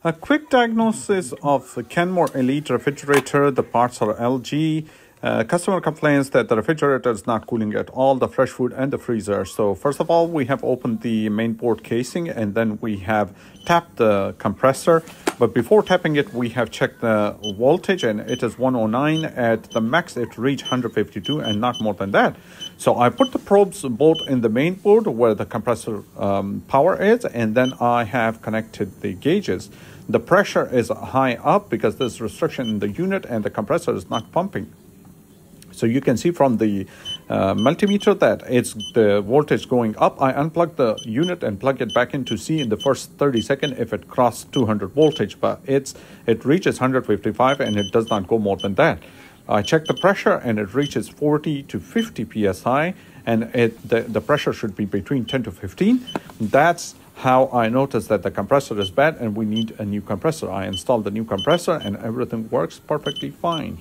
A quick diagnosis of the Kenmore Elite refrigerator. The parts are LG. Customer complains that the refrigerator is not cooling at all, the fresh food and the freezer. So first of all, we have opened the main board casing and then we have tapped the compressor. But before tapping it, we have checked the voltage and it is 109. At the max, it reached 152 and not more than that. So I put the probes both in the main board where the compressor power is, and then I have connected the gauges. The pressure is high up because there's restriction in the unit and the compressor is not pumping. So you can see from the multimeter that it's the voltage going up. I unplug the unit and plug it back in to see in the first 30 seconds if it crossed 200 voltage, but it reaches 155 and it does not go more than that. I check the pressure and it reaches 40 to 50 psi, and the pressure should be between 10 to 15. That's how I noticed that the compressor is bad and we need a new compressor. I installed the new compressor and everything works perfectly fine.